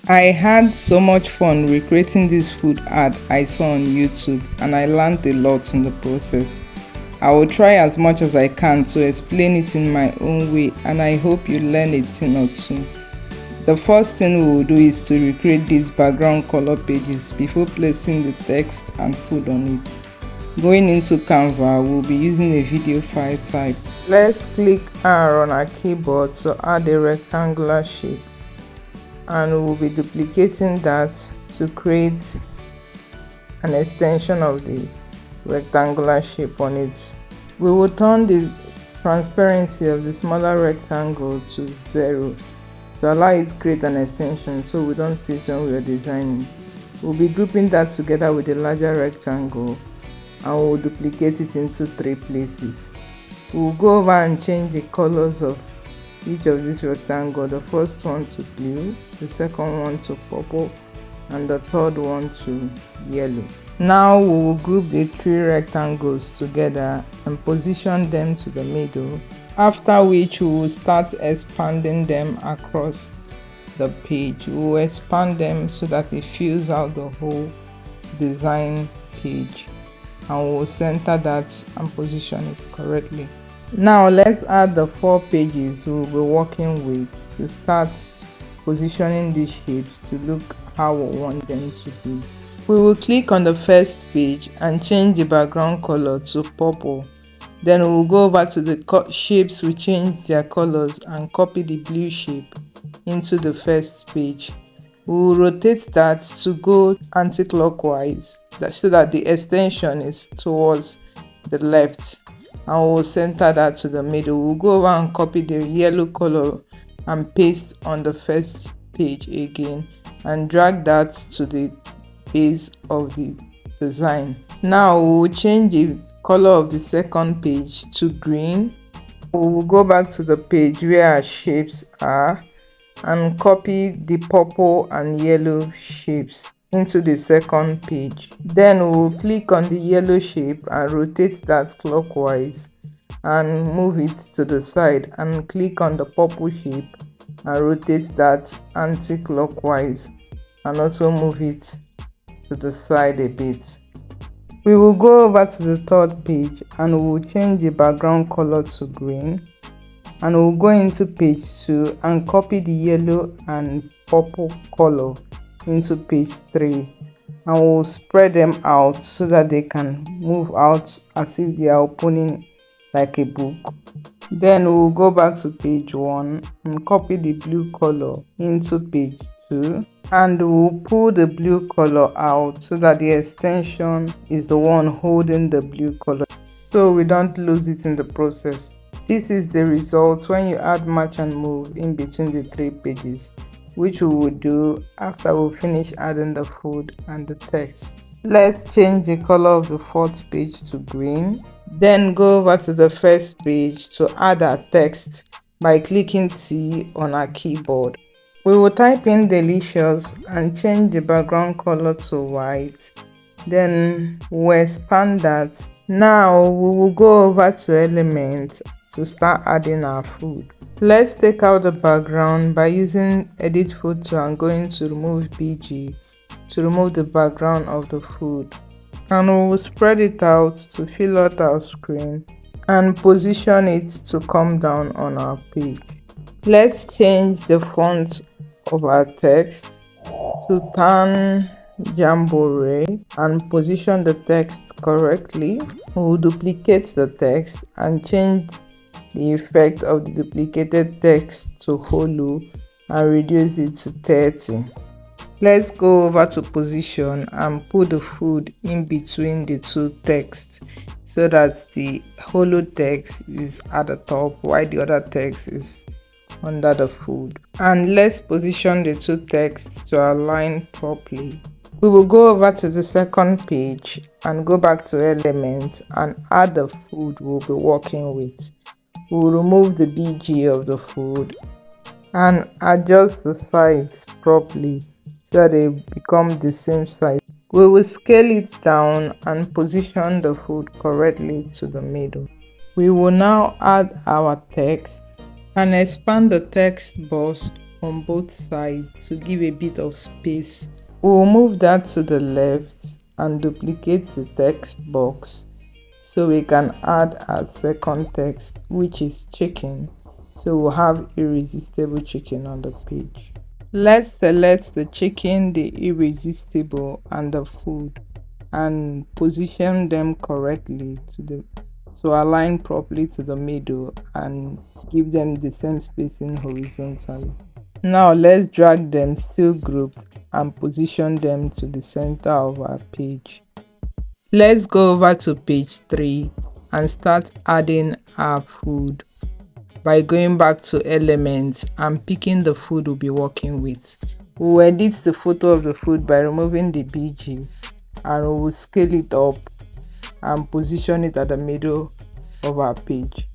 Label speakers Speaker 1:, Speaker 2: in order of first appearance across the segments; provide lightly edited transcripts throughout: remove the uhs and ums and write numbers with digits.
Speaker 1: I had so much fun recreating this food ad I saw on YouTube, and I learned a lot in the process. I will try as much as I can to explain it in my own way, and I hope you learn a thing or two. The first thing we will do is to recreate these background color pages before placing the text and food on it. Going into Canva, we'll be using a video file type. Let's click R on our keyboard to add a rectangular shape, and we'll be duplicating that to create an extension of the rectangular shape on it. We will turn the transparency of the smaller rectangle to 0 to allow it to create an extension so we don't see it when we are designing. We'll be grouping that together with the larger rectangle, and we'll duplicate it into 3 places. We'll go over and change the colors of each of these rectangles. The first one to blue, the second one to purple, and the third one to yellow. Now we will group the 3 rectangles together and position them to the middle, after which we will start expanding them across the page. We will expand them so that it fills out the whole design page, and we will center that and position it correctly. Now let's add the 4 pages we will be working with to start positioning these shapes to look how we want them to be. We will click on the first page and change the background color to purple. Then we will go over to the shapes we changed their colors and copy the blue shape into the first page. We will rotate that to go anti-clockwise so that the extension is towards the left, and we will center that to the middle. We will go over and copy the yellow color and paste on the first page again and drag that to the base of the design. Now we will change the color of the second page to green. We will go back to the page where our shapes are and copy the purple and yellow shapes into the second page. Then we will click on the yellow shape and rotate that clockwise and move it to the side, and click on the purple shape and rotate that anti-clockwise and also move it to the side a bit. We will go over to the third page and we will change the background color to green, and we'll go into page 2 and copy the yellow and purple color into page 3, and we'll spread them out so that they can move out as if they are opening like a book. Then we'll go back to page 1 and copy the blue color into page 2, and we'll pull the blue color out so that the extension is the one holding the blue color, so we don't lose it in the process. This is the result when you add match and move in between the 3 pages, which we will do after we finish adding the food and the text. Let's change the color of the 4th page to green. Then go over to the first page to add our text by clicking T on our keyboard. We will type in delicious and change the background color to white. Then we'll expand that. Now we will go over to elements to start adding our food. Let's take out the background by using edit photo and going to remove BG to remove the background of the food, and we will spread it out to fill out our screen and position it to come down on our page. Let's change the font of our text to Tan Jamboree and position the text correctly. We will duplicate the text and change the effect of the duplicated text to holo and reduce it to 30. Let's go over to position and put the food in between the 2 texts so that the holo text is at the top while the other text is under the food. And let's position the 2 texts to align properly. We will go over to the second page and go back to elements and add the food we'll be working with. We will remove the BG of the food and adjust the sides properly so that they become the same size. We will scale it down and position the food correctly to the middle. We will now add our text and expand the text box on both sides to give a bit of space. We'll move that to the left and duplicate the text box so we can add our second text, which is chicken. So we'll have irresistible chicken on the page. Let's select the chicken, the irresistible, and the food and position them correctly to align properly to the middle and give them the same spacing horizontally. Now let's drag them still grouped and position them to the center of our page. Let's go over to page 3 and start adding our food by going back to elements and picking the food we'll be working with. We'll edit the photo of the food by removing the BG and we'll scale it up and position it at the middle of our page.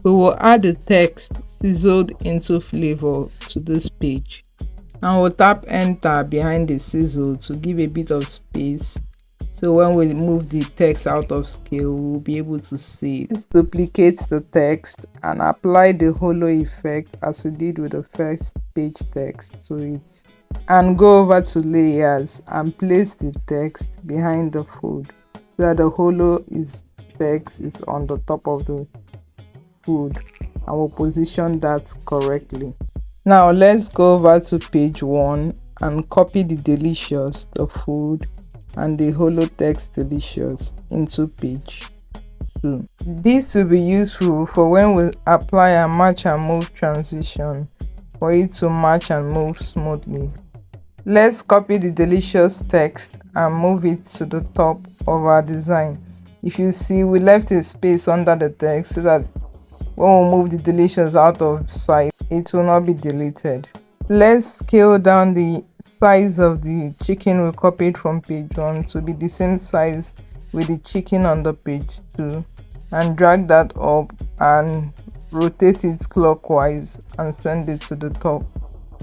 Speaker 1: We will add the text sizzled into flavor to this page and we'll tap enter behind the sizzle to give a bit of space, so when we move the text out of scale we'll be able to see it. Let's duplicate the text and apply the holo effect as we did with the first page text to it, and go over to layers and place the text behind the food so that the holo text is on the top of the food, and we'll position that correctly. Now let's go over to page 1 and copy the delicious, the food, and the holo text delicious into page 2. This will be useful for when we apply a match and move transition for it to match and move smoothly. Let's copy the delicious text and move it to the top of our design. If you see, we left a space under the text so that when we move the delicious out of sight, it will not be deleted. Let's scale down the size of the chicken we copied from page 1 to be the same size with the chicken on the page 2, and drag that up and rotate it clockwise and send it to the top.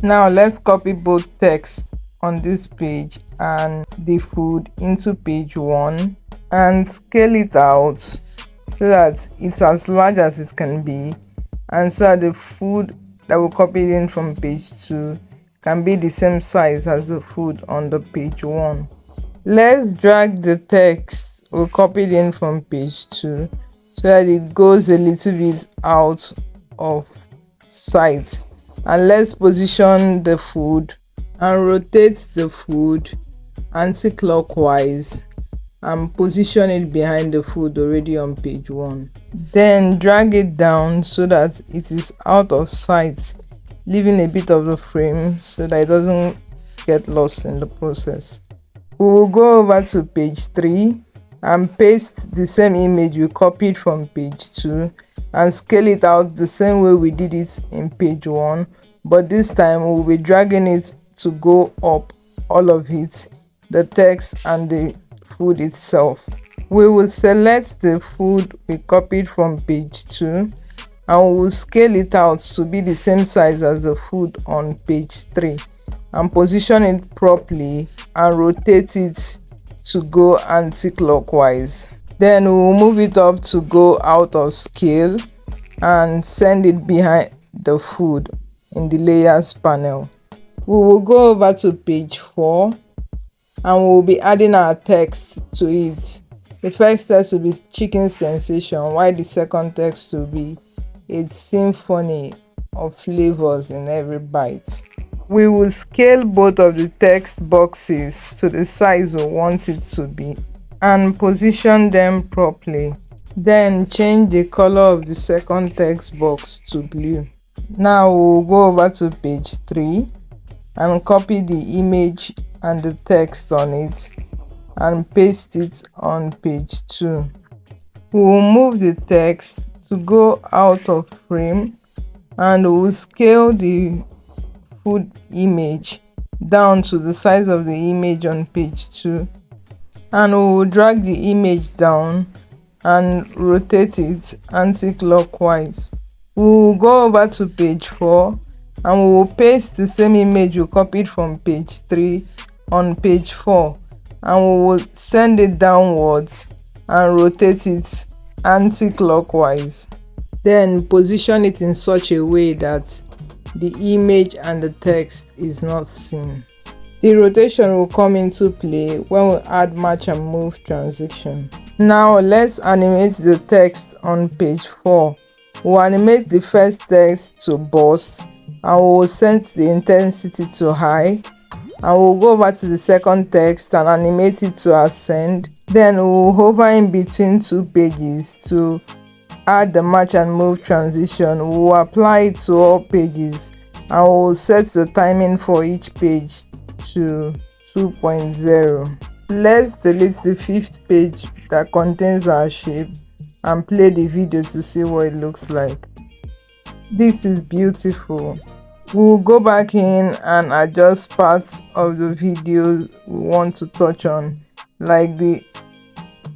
Speaker 1: Now let's copy both text on this page and the food into page 1 and scale it out so that it's as large as it can be, and so that the food that we copied in from page 2 can be the same size as the food on the page 1. Let's drag the text we copied in from page 2 so that it goes a little bit out of sight, and let's position the food and rotate the food anti-clockwise and position it behind the food already on page 1. Then drag it down so that it is out of sight, leaving a bit of the frame so that it doesn't get lost in the process. We will go over to page 3 and paste the same image we copied from page 2 and scale it out the same way we did it in page 1, but this time we'll be dragging it to go up, all of it, the text and the food itself. We will select the food we copied from page 2 and we will scale it out to be the same size as the food on page 3 and position it properly and rotate it to go anti-clockwise. Then we will move it up to go out of scale and send it behind the food in the layers panel. We will go over to page 4 and we'll be adding our text to it. The first text will be chicken sensation, while the second text will be a symphony of flavors in every bite. We will scale both of the text boxes to the size we want it to be and position them properly. Then change the color of the second text box to blue. Now we'll go over to page 3 and copy the image and the text on it and paste it on page 2. We will move the text to go out of frame and we will scale the food image down to the size of the image on page 2, and we will drag the image down and rotate it anti-clockwise. We will go over to page 4 and we will paste the same image we copied from page 3 on page 4, and we will send it downwards and rotate it anti-clockwise. Then position it in such a way that the image and the text is not seen. The rotation will come into play when we add match and move transition. Now let's animate the text on page 4. We'll animate the first text to burst and we'll set the intensity to high, and we'll go over to the second text and animate it to ascend. Then we'll hover in between two pages to add the match and move transition. We'll apply it to all pages and we'll set the timing for each page to 2.0. Let's delete the 5th page that contains our shape and play the video to see what it looks like. This is beautiful. We'll go back in and adjust parts of the video we want to touch on, like the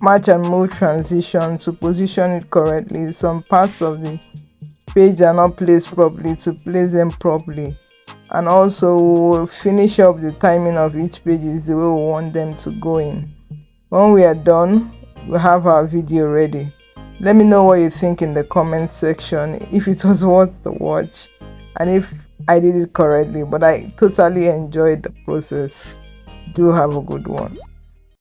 Speaker 1: match and move transition, to position it correctly. Some parts of the page are not placed properly, to place them properly, and also we'll finish up the timing of each page is the way we want them to go in. When we are done, we have our video ready. Let me know what you think in the comment section, if it was worth the watch and if I did it correctly. But I totally enjoyed the process. Do have a good one.